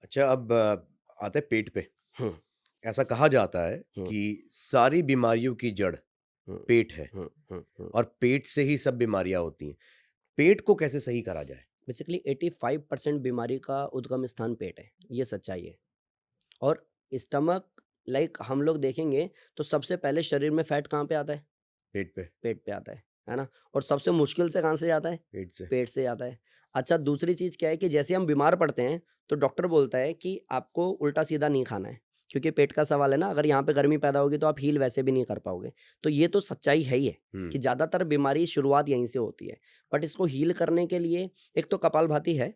अच्छा, अब आते हैं पेट पे। हुँ, ऐसा कहा जाता है हुँ, कि सारी बीमारियों की जड़ हुँ, पेट है हुँ, हुँ, हुँ। और पेट से ही सब बीमारियाँ होती हैं। पेट को कैसे सही करा जाए? बेसिकली 85% बीमारी का उद्गम स्थान पेट है, ये सच्चाई है। और स्टमक लाइक हम लोग देखेंगे तो सबसे पहले शरीर में फैट कहाँ पे आता है? पेट पे, पेट पे है ना? और सबसे मुश्किल से कहाँ से जाता है? पेट से। पेट से जाता है। अच्छा दूसरी चीज़ क्या है कि जैसे हम बीमार पड़ते हैं, तो डॉक्टर बोलता है कि आपको उल्टा-सीधा नहीं खाना है, क्योंकि पेट का सवाल है ना, अगर यहाँ पे गर्मी पैदा होगी तो आप हील वैसे भी नहीं कर पाओगे। तो ये तो सच्चाई है ही है हुँ, कि ज़्यादातर बीमारी शुरुआत यहीं से होती है। बट इसको हील करने के लिए एक तो कपालभाति है।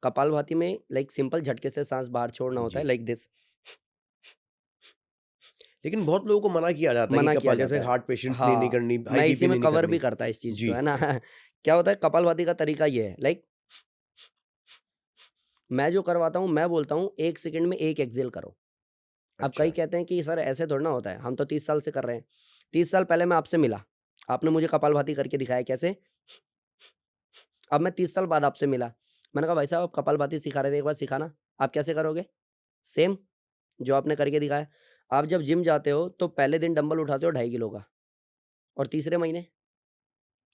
कपालभाति में लाइक सिंपल झटके से साँस बाहर छोड़ना होता है जी। Like this. लेकिन बहुत लोगों को मना किया जाता है कि मना किया कपाल जाता जैसे है। हार्ट पेशेंट्स ने नहीं हाँ, करनी, हाई मैं बीपी इसी ने में नहीं कवर भी करनी। करता इस चीज़ को, जी, है ना? क्या होता है कपालभाति का तरीका ये है लाइक मैं जो करवाता हूँ, मैं बोलता हूँ 1 सेकंड में 1 एक्सहेल करो। अब कई अच्छा। कहते हैं कि सर ऐसे थोड़ी ना होता है, हम तो 30 साल से कर रहे हैं। 30 साल पहले मैं आपसे मिला, आपने मुझे कपालभाति करके दिखाया कैसे? अब मैं 30 साल बाद आपसे मिला, मैंने कहा भाई साहब आप कपालभाति सिखा रहे थे, एक बार सिखाना, आप कैसे करोगे? सेम जो आपने करके दिखाया। आप जब जिम जाते हो तो पहले दिन डंबल उठाते हो 2.5 किलो का और तीसरे महीने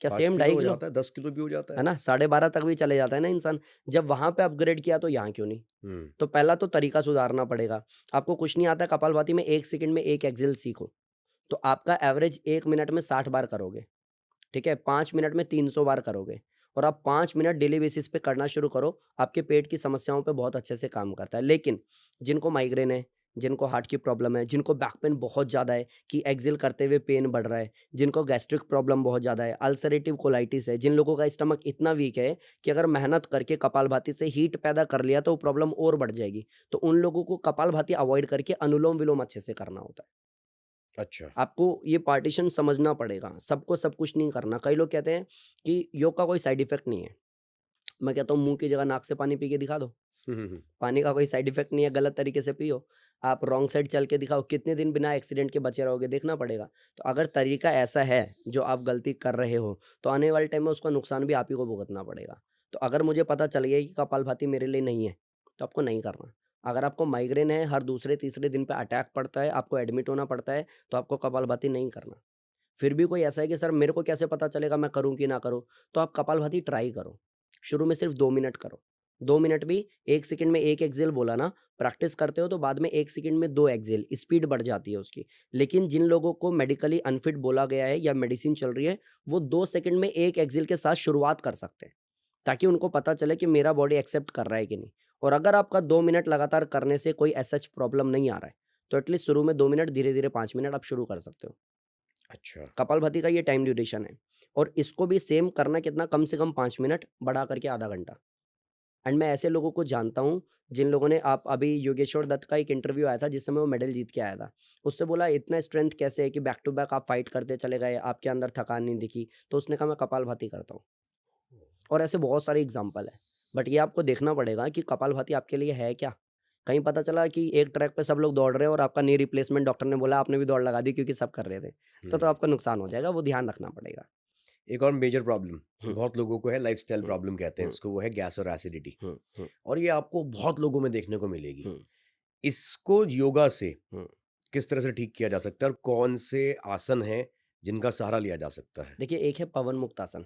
क्या 5 सेम किलो 2.5 हो किलो? जाता है, 10 किलो भी हो जाता है है। ना? 12.5 तक भी चले जाता है ना इंसान। जब वहाँ पे अपग्रेड किया तो यहाँ क्यों नहीं? हुँ, तो पहला तो तरीका सुधारना पड़ेगा। आपको कुछ नहीं आता है कपालभाति में 1 सेकंड में 1 एक्सहेल सीखो। तो आपका एवरेज 1 मिनट में 60 बार करोगे, ठीक है? 5 मिनट में 300 बार करोगे और आप 5 मिनट डेली बेसिस पे करना शुरू करो, आपके पेट की समस्याओं पे बहुत अच्छे से काम करता है। लेकिन जिनको माइग्रेन है, जिनको हार्ट की प्रॉब्लम है, जिनको बैक पेन बहुत ज़्यादा है कि एक्सहेल करते हुए पेन बढ़ रहा है, जिनको गैस्ट्रिक प्रॉब्लम बहुत ज़्यादा है, अल्सरेटिव कोलाइटिस है, जिन लोगों का स्टमक इतना वीक है कि अगर मेहनत करके कपालभाति से हीट पैदा कर लिया तो वो प्रॉब्लम और बढ़ जाएगी। तो उन लोगों को कपालभाति अवॉइड करके अनुलोम-विलोम अच्छे से करना होता है। अच्छा। आपको ये पार्टीशन समझना पड़ेगा, सबको सब कुछ नहीं करना। कई लोग कहते हैं कि योग का कोई साइड इफ़ेक्ट नहीं है। मैं कहता हूँ मुँह की जगह नाक से पानी पी के दिखा दो। हुँ, हुँ, हुँ। पानी का कोई साइड इफ़ेक्ट नहीं है, गलत तरीके से पियो। आप रॉन्ग साइड चल के दिखाओ, कितने दिन बिना एक्सीडेंट के बचे रहोगे, देखना पड़ेगा। तो अगर तरीका ऐसा है, जो आप गलती कर रहे हो, तो आने वाले टाइम में उसका नुकसान भी आप ही को भुगतना पड़ेगा। तो अगर मुझे पता चल गया कि कपालभाति मेरे लिए नहीं है, तो आपको नहीं करना। अगर आपको माइग्रेन है, हर दूसरे-तीसरे दिन पे अटैक पड़ता है, आपको एडमिट होना पड़ता है, तो आपको कपालभाति नहीं करना। फिर भी कोई ऐसा है कि सर मेरे को कैसे पता चलेगा मैं करूँ कि ना करूँ? तो आप कपालभाति ट्राई करो। शुरू में सिर्फ 2 मिनट करो। 2 मिनट भी 1 सेकंड में 1 एक्सहेल बोला ना, प्रैक्टिस करते हो तो बाद में 1 सेकंड में 2 एक्सहेल, स्पीड बढ़ जाती है उसकी। लेकिन जिन लोगों को मेडिकली अनफिट बोला गया है या मेडिसिन चल रही है, वो 2 सेकंड में 1 एक्सहेल के साथ शुरुआत कर सकते हैं, ताकि उनको पता चले कि मेरा बॉडी एक्सेप्ट कर रहा है कि नहीं। और अगर आपका 2 मिनट लगातार करने से कोई एज़ सच प्रॉब्लम नहीं आ रहा है, तो एटलीस्ट शुरू में 2 मिनट, धीरे-धीरे 5 मिनट आप शुरू कर सकते हो। अच्छा। कपालभाति का ये टाइम ड्यूरेशन है और इसको भी सेम करना कितना कम से कम 5 मिनट बढ़ा करके आधा घंटा। एंड मैं ऐसे लोगों को जानता हूँ जिन लोगों ने आप अभी योगेश्वर दत्त का एक इंटरव्यू आया था जिस समय वो मेडल जीत के आया था। उससे बोला इतना स्ट्रेंथ कैसे है कि बैक टू बैक आप फाइट करते चले गए, आपके अंदर थकान नहीं दिखी। तो उसने कहा मैं कपालभाति करता हूँ और ऐसे बहुत सारे एग्ज़ाम्पल हैं। बट ये आपको देखना पड़ेगा कि कपालभाति आपके लिए है क्या? कहीं पता चला कि एक ट्रैक पे सब लोग दौड़ रहे हैं और आपका नी रिप्लेसमेंट डॉक्टर ने बोला आपने भी दौड़ लगा दी क्योंकि सब कर रहे थे। तो हुँ। आपका नुकसान हो जाएगा, वो ध्यान रखना पड़ेगा। एक और मेजर प्रॉब्लम हुँ, बहुत लोगों को है, लाइफ़स्टाइल हुँ, प्रॉब्लम कहते हैं हुँ, इसको, वो है गैस और एसिडिटी। हुँ, हुँ, और ये आपको बहुत लोगों में देखने को मिलेगी। हुँ, इसको योगा से हुँ। किस तरह से ठीक किया जा सकता है और कौन से आसन हैं जिनका सहारा लिया जा सकता है? देखिए एक है पवन मुक्तासन।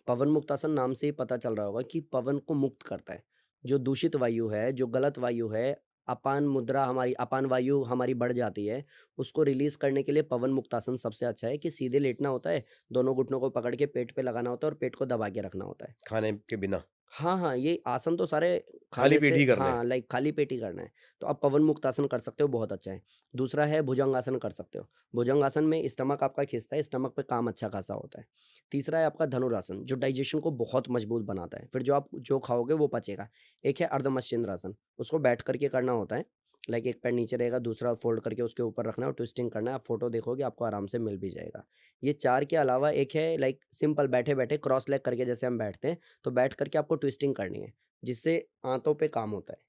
पवन मुक्तासन नाम से ही पता चल रहा होगा कि पवन को मुक्त करता है। जो दूषित वायु है, जो गलत वायु है, अपान मुद्रा हमारी अपान वायु हमारी बढ़ जाती है, उसको रिलीज़ करने के लिए पवन मुक्तासन सबसे अच्छा है कि सीधे लेटना होता है, दोनों घुटनों को पकड़ के पेट पे लगाना होता है और पेट को दबा के रखना होता है। खाने के बिना, हाँ, हाँ, ये आसन तो सारे खाली खाने पेट से ही करना है। हाँ, लाइक खाली पेट ही करना है। तो आप पवन मुक्तासन कर सकते हो, बहुत अच्छा है। दूसरा है भुजंगासन कर सकते हो। भुजंगासन में स्टमक आपका खिंचता है, स्टमक पे काम अच्छा खासा होता है। तीसरा है आपका धनुरासन, जो डाइजेशन को बहुत मजबूत बनाता है। फिर जो आप जो खाओगे वो पचेगा। एक है अर्धमस्तिष्कासन, उसको बैठ कर के करना होता है। लाइक एक पैर नीचे रहेगा, दूसरा फ़ोल्ड करके उसके ऊपर रखना है और ट्विस्टिंग करना है। आप फ़ोटो देखोगे, आपको आराम से मिल भी जाएगा। ये 4 के अलावा एक है लाइक सिंपल बैठे-बैठे क्रॉस लेग करके जैसे हम बैठते हैं, तो बैठ कर के आपको ट्विस्टिंग करनी है, जिससे आंतों पे काम होता है।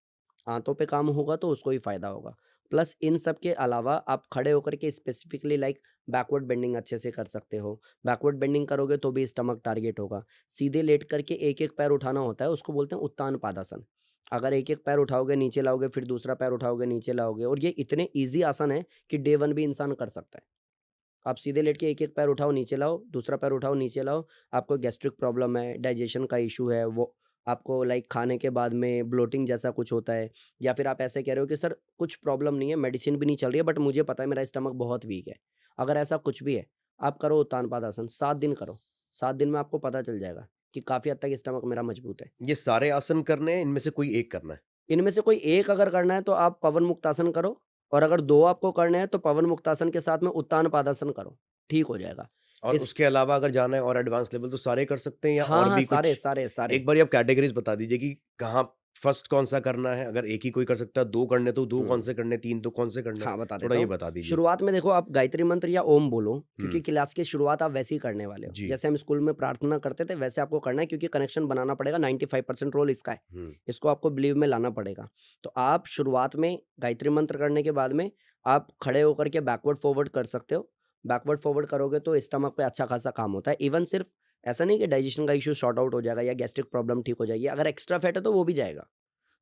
आंतों पे काम होगा तो उसको ही फ़ायदा होगा। प्लस इन सब के अलावा आप खड़े होकर के स्पेसिफिकली लाइक बैकवर्ड बेंडिंग अच्छे से कर सकते हो। बैकवर्ड बेंडिंग करोगे तो भी स्टमक टारगेट होगा। सीधे लेट करके एक-एक पैर उठाना होता है, उसको बोलते हैं उत्तान पादासन। अगर एक-एक पैर उठाओगे, नीचे लाओगे, फिर दूसरा पैर उठाओगे, नीचे लाओगे और ये इतने ईज़ी आसन है कि डे 1 भी इंसान कर सकता है। आप सीधे लेट के एक-एक पैर उठाओ, नीचे लाओ, दूसरा पैर उठाओ, नीचे लाओ। आपको गैस्ट्रिक प्रॉब्लम है, डाइजेशन का इश्यू है, वो आपको लाइक खाने के बाद में ब्लोटिंग जैसा कुछ होता है या फिर आप ऐसे कह रहे हो कि सर कुछ प्रॉब्लम नहीं है, मेडिसिन भी नहीं चल रही है बट मुझे पता है मेरा स्टमक बहुत वीक है। अगर ऐसा कुछ भी है, आप करो उत्तान पादासन 7 दिन करो। 7 दिन में आपको पता चल जाएगा कि काफ़ी हद तक स्टमक मेरा मजबूत है। ये सारे आसन करने हैं, इनमें से कोई एक करना है? इनमें से कोई एक अगर करना है तो आप पवन मुक्तासन करो और अगर 2 आपको करने हैं तो पवन मुक्तासन के साथ में उत्तान पादासन करो, ठीक हो जाएगा। और इस उसके अलावा अगर जाना है और एडवांस लेवल तो सारे कर सकते हैं या हाँ, और हाँ, भी सारे, कुछ? सारे, सारे। एक बारी आप कैटेगरीज़ बता दीजिए कि कहाँ फर्स्ट कौन-सा करना है? अगर एक ही कोई कर सकता है, 2 करने तो 2 कौन हुँ। से करने, 3 तो कौन से करने? हाँ, बता थोड़ा देता ये हूँ। बता दीजिए। शुरुआत में देखो आप गायत्री मंत्र या ओम बोलो क्योंकि हुँ, क्लास की शुरुआत आप वैसे ही करने वाले हो। जी। जैसे हम स्कूल में प्रार्थना करते थे वैसे आपको करना है क्योंकि कनेक्शन बनाना पड़ेगा 95% रोल इसका है। हुँ, इसको आपको बिलीव में लाना पड़ेगा। तो आप शुरुआत में गायत्री मंत्र करने के बाद में आप खड़े होकर के बैकवर्ड फॉरवर्ड कर सकते हो। बैकवर्ड फॉरवर्ड करोगे तो स्टमक पे अच्छा खासा काम होता है। इवन सिर्फ ऐसा नहीं कि डाइजेशन का इश्यू सॉर्ट आउट हो जाएगा या गैस्ट्रिक प्रॉब्लम ठीक हो जाएगी। अगर एक्स्ट्रा फैट है तो वो भी जाएगा।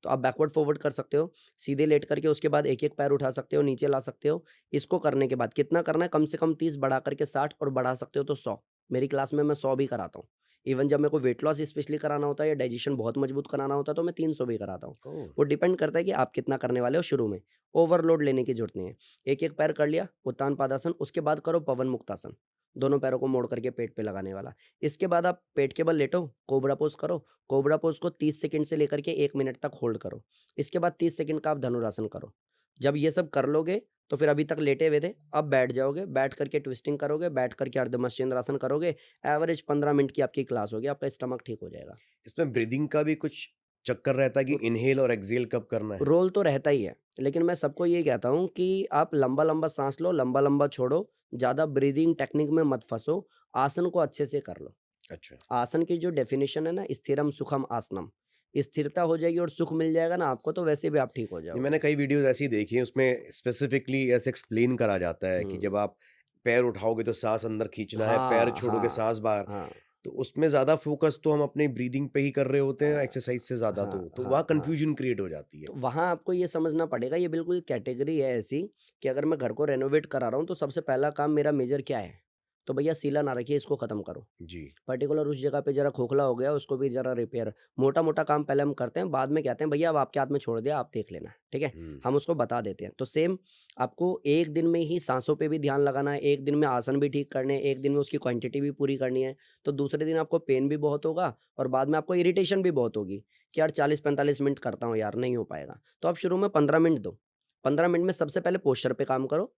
तो आप बैकवर्ड फॉरवर्ड कर सकते हो, सीधे लेट करके उसके बाद एक-एक पैर उठा सकते हो, नीचे ला सकते हो। इसको करने के बाद कितना करना है कम से कम 30 बढ़ा करके 60 और बढ़ा सकते हो तो 100। मेरी क्लास में मैं 100 भी कराता हूँ। इवन जब मेरे को वेट लॉस स्पेशली कराना होता है या डाइजेशन बहुत मजबूत कराना होता है तो मैं 300 भी कराता हूँ। ओह! वो डिपेंड करता है कि आप कितना करने वाले हो शुरू में। ओवरलोड लेने की ज़रूरत नहीं है। एक-एक पैर कर लिया, उत्तान पादासन, उसके बाद करो पवन मुक्तासन। दोनों पैरों को मोड़ करके पेट पे लगाने वाला। इसके बाद आप पेट के बल लेटो, कोबरा पोज़ करो। कोबरा पोज़ को 30 सेकंड से लेकर के 1 मिनट तक होल्ड करो। इसके बाद 30 सेकंड का आप धनुरासन करो। जब ये सब कर लोगे, तो फिर अभी तक लेटे हुए थे, अब बैठ जाओगे, बैठ करके ट्विस्टिंग करोगे, बैठ करके अर्धमस्तेंद्रासन करोगे, एवरेज 15 मिनट की आपकी क्लास होगी, आपका स्टमक ठीक हो जाएगा। इसमें ब्रीथिंग का भी कुछ चक्कर रहता है कि र इन्हेल और एक्सहेल कब करना है? रोल तो रहता ही है, लेकिन मैं सबको ये कहता हूँ कि आप लंबा-लंबा साँस लो, लंबा-लंबा छोड़ो, ज़्यादा ब्रीथिंग टेक्निक में मत फँसो, आसन को अच्छे से कर लो। अच्छा। आसन की जो डेफिनिशन है ना स्थिरम सुखम आसनम, स्थिरता हो जाएगी और सुख मिल जाएगा ना आपको तो वैसे भी आप ठीक हो ये मैंने जाओगे। कई वीडियोज़ ऐसी देखी हैं, उसमें स्पेसिफिकली ऐसे एक्सप्लेन करा जाता है कि हुँ। जब आप पैर उठाओगे तो साँस अंदर खींचना है, पैर हाँ, छोड़ोगे हाँ, साँस बाहर। हाँ, तो उसमें ज़्यादा फ़ोकस तो हम अपनी ब्रीथिंग पे ही कर रहे होते हैं हाँ, एक्सरसाइज़ से ज़्यादा हाँ, तो हाँ, वहाँ हाँ। कन्फ्यूज़न क्रिएट हो जाती है। तो वहाँ आपको ये समझना पड़ेगा ये बिल्कुल कैटेगरी है ऐसी कि अगर मैं घर को रेनोवेट करा रहा हूँ तो सबसे पहला काम मेरा मेजर क्या है? तो भैया सीला ना रखिए इसको ख़त्म करो। जी। पर्टिकुलर उस जगह पे ज़रा खोखला हो गया, उसको भी ज़रा रिपेयर मोटा-मोटा काम पहले हम करते हैं, बाद में कहते हैं भैया अब आपके हाथ में छोड़ दिया, आप देख लेना, ठीक है? हुँ। हम उसको बता देते हैं। तो सेम आपको एक दिन में ही साँसों पे भी ध्यान लगाना है, एक दिन में आसन भी ठीक करने हैं, एक दिन में उसकी क्वांटिटी भी पूरी करनी है। तो दूसरे दिन आपको पेन भी बहुत होगा और बाद में आपको इरिटेशन भी बहुत होगी कि यार 40-45 मिनट करता हूँ यार, नहीं हो पाएगा। तो आप शुरू में 15 मिनट दो। 15 मिनट में सबसे पहले पोस्चर पे काम करो,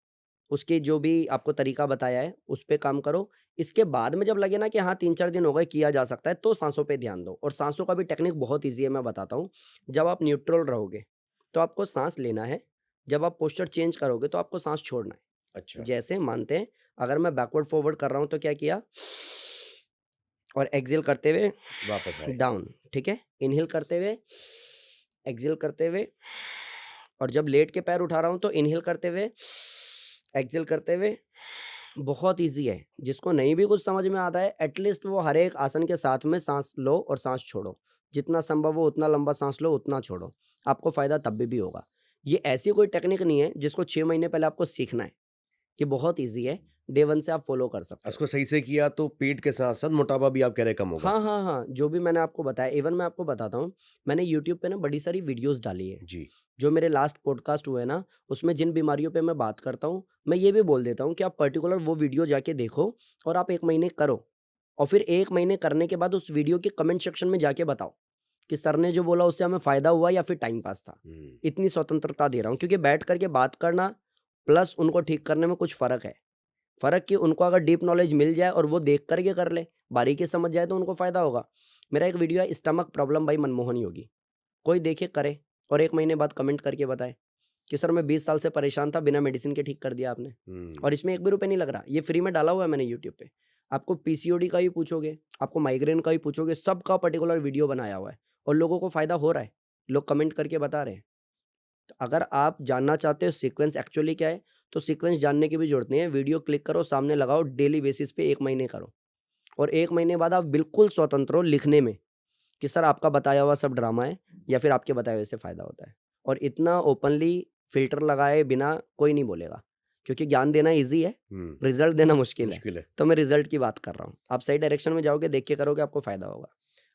उसके जो भी आपको तरीका बताया है, उस पे काम करो। इसके बाद में जब लगे ना कि हाँ 3-4 दिन हो गए किया जा सकता है, तो साँसों पे ध्यान दो और साँसों का भी टेक्निक बहुत ईज़ी है मैं बताता हूँ। जब आप न्यूट्रल रहोगे, तो आपको साँस लेना है, जब आप पोस्चर चेंज करोगे तो आपको साँस छोड़ना है। अच्छा। जैसे मानते हैं अगर मैं बैकवर्ड फॉरवर्ड कर रहा हूँ तो क्या किया और एक्सहेल करते हुए वापस आए। डाउन, ठीक है? इन्हेल करते हुए, एक्सहेल करते हुए और जब लेट के पैर उठा रहा हूँ तो इन्हेल करते हुए, एक्सहेल करते हुए बहुत ईज़ी है। जिसको नहीं भी कुछ समझ में आता है एटलीस्ट वो हर एक आसन के साथ में साँस लो और साँस छोड़ो। जितना संभव हो उतना लंबा साँस लो, उतना छोड़ो। आपको फ़ायदा तब भी होगा। ये ऐसी कोई टेक्निक नहीं है जिसको 6 महीने पहले आपको सीखना है। ये बहुत ईज़ी है। डे 1 से आप फ़ॉलो कर सकते हो। उसको सही से किया तो पेट के साथ-साथ मोटापा भी आप कह रहे हैं कम होगा। हाँ, हाँ, हाँ। जो भी मैंने आपको बताया इवन मैं आपको बताता हूँ, मैंने यूट्यूब पे ना बड़ी सारी वीडियोज़ डाली है। जी। जो मेरे लास्ट पॉडकास्ट हुए ना, उसमें जिन बीमारियों पे मैं बात करता हूँ, मैं ये भी बोल देता हूँ कि आप पर्टिकुलर वो वीडियो जाके देखो और आप 1 महीने करो और फिर 1 महीने करने के बाद उस वीडियो के कमेंट सेक्शन में जाके बताओ कि सर ने जो बोला उससे हमें फ़ायदा हुआ या फिर टाइम पास था। हुँ। इतनी स्वतंत्रता दे रहा हूँ क्योंकि बैठ कर के बात करना प्लस उनको ठीक करने में कुछ फ़र्क है। फ़र्क कि उनको अगर डीप नॉलेज मिल जाए और वो देख कर के कर ले, बारीकी से समझ जाए तो उनको फ़ायदा होगा। मेरा एक वीडियो है स्टमक प्रॉब्लम बाय मनमोहन योगी। कोई देखे करे और 1 महीने बाद कमेंट करके बताए कि सर मैं 20 साल से परेशान था, बिना मेडिसिन के ठीक कर दिया आपने। हुँ। और इसमें 1 भी रुपए नहीं लग रहा। ये फ्री में डाला हुआ है मैंने यूट्यूब पे। आपको पीसीओडी का भी पूछोगे, आपको माइग्रेन का भी पूछोगे, सबका पर्टिकुलर वीडियो बनाया हुआ है और लोगों को फ़ायदा हो रहा है। लोग कमेंट करके बता रहे हैं। तो अगर आप जानना चाहते हो सीक्वेंस एक्चुअली क्या है, तो सीक्वेंस जानने की भी ज़रूरत नहीं है। वीडियो क्लिक करो, सामने लगाओ, डेली बेसिस पे 1 महीने करो और 1 महीने बाद आप बिल्कुल स्वतंत्र हो लिखने में। कि सर आपका बताया हुआ सब ड्रामा है या फिर आपके बताए हुए से फ़ायदा होता है। और इतना ओपनली फ़िल्टर लगाए बिना कोई नहीं बोलेगा, क्योंकि ज्ञान देना ईज़ी है, हुँ, रिज़ल्ट देना मुश्किल है। मुश्किल है। तो मैं रिज़ल्ट की बात कर रहा हूँ। आप सही डायरेक्शन में जाओगे, देख के करोगे, आपको फ़ायदा होगा।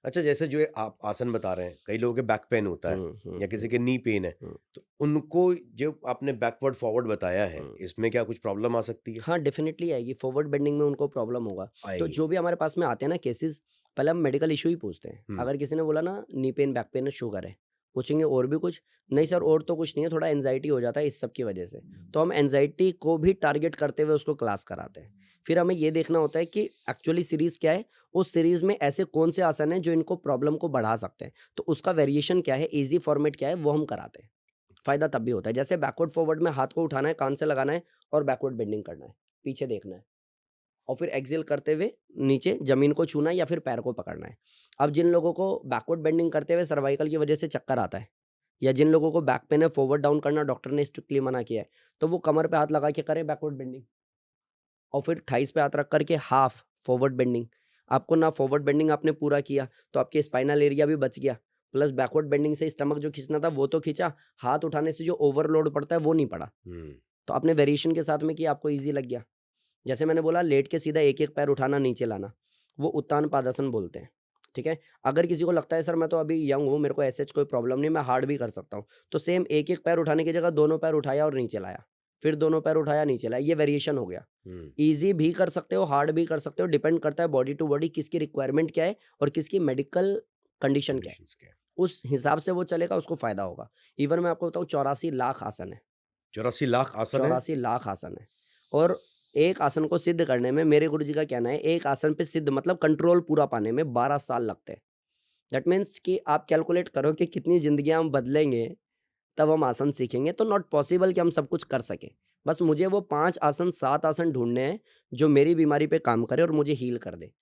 अच्छा, जैसे जो ये आप आसन बता रहे हैं, कई लोगों के बैक पेन होता है हुँ, हुँ, या हुँ, किसी के नी पेन है, हुँ, तो उनको जो आपने बैकवर्ड फॉरवर्ड बताया है, हुँ। इसमें क्या कुछ प्रॉब्लम आ सकती है? हाँ, डेफ़िनिटली आएगी, फॉरवर्ड बेंडिंग में उनको प्रॉब्लम होगा। तो आएगी। जो भी हमारे पास में आते हैं ना केसेज़, पहले हम मेडिकल इश्यू ही पूछते हैं। हुँ, अगर किसी ने बोला ना नी पेन, बैक पेन है, शुगर है, पूछेंगे और भी कुछ? नहीं सर और तो कुछ नहीं है, थोड़ा एंग्ज़ायटी हो जाता है इस सब की वजह से। तो हम एंग्ज़ायटी को भी टारगेट करते हुए उसको क्लास कराते हैं। फिर हमें ये देखना होता है कि एक्चुअली सीरीज़ क्या है, उस सीरीज़ में ऐसे कौन से आसन हैं जो इनको प्रॉब्लम को बढ़ा सकते हैं। तो उसका वेरिएशन क्या है, ईज़ी फॉर्मेट क्या है, वो हम कराते हैं। फ़ायदा तब भी होता है। जैसे बैकवर्ड फॉरवर्ड में हाथ को उठाना है, कान से लगाना है और बैकवर्ड बेंडिंग करना है, पीछे देखना है और फिर एक्सहेल करते हुए नीचे ज़मीन को छूना है या फिर पैर को पकड़ना है। अब जिन लोगों को बैकवर्ड बेंडिंग करते हुए सर्वाइकल की वजह से चक्कर आता है या जिन लोगों को बैक पेन है, फॉरवर्ड डाउन करना डॉक्टर ने स्ट्रिक्टली मना किया है, तो वो कमर पे हाथ लगा के करें बैकवर्ड बेंडिंग और फिर थाइज़ पे हाथ रख कर के हाफ फॉरवर्ड बेंडिंग। आपको ना फॉरवर्ड बेंडिंग आपने पूरा किया, तो आपके स्पाइनल एरिया भी बच गया, प्लस बैकवर्ड बेंडिंग से स्टमक जो खींचना था वो तो खींचा, हाथ उठाने से जो ओवरलोड पड़ता है वो नहीं पड़ा। हुँ, तो आपने वेरिएशन के साथ में किया, आपको ईज़ी लग गया। जैसे मैंने बोला लेट के सीधा एक-एक पैर उठाना, नीचे लाना, वो उत्तान पादासन बोलते हैं, ठीक है? अगर किसी को लगता है सर मैं तो अभी यंग हूँ, मेरे को ऐसे कोई प्रॉब्लम नहीं, मैं हार्ड भी कर सकता हूँ। तो सेम एक-एक पैर उठाने की जगह दोनों पैर उठाया और नीचे लाया, फिर दोनों पैर उठाया, नीचे लाया, ये वेरिएशन हो गया। हुँ, ईज़ी भी कर सकते हो, हार्ड भी कर सकते हो, डिपेंड करता है बॉडी टू बॉडी किसकी रिक्वायरमेंट क्या है और किसकी मेडिकल कंडीशन क्या है। कंडीशंस क्या है? उस हिसाब से वो चलेगा, उसको फ़ायदा होगा। इवन मैं आपको बताऊँ 84 लाख आसन है। 84 लाख आसन है? 84 लाख आसन है और एक आसन को सिद्ध करने में मेरे गुरुजी का कहना है एक आसन पे सिद्ध मतलब कंट्रोल पूरा पाने में 12 साल लगते हैं। दैट मीन्स कि आप कैलकुलेट करो कि कितनी ज़िंदगियाँ हम बदलेंगे, तब हम आसन सीखेंगे तो नॉट पॉसिबल कि हम सब कुछ कर सकें। बस मुझे वो 5 आसन 7 आसन ढूँढने हैं, जो मेरी बीमारी पे काम करे और मुझे हील कर दे।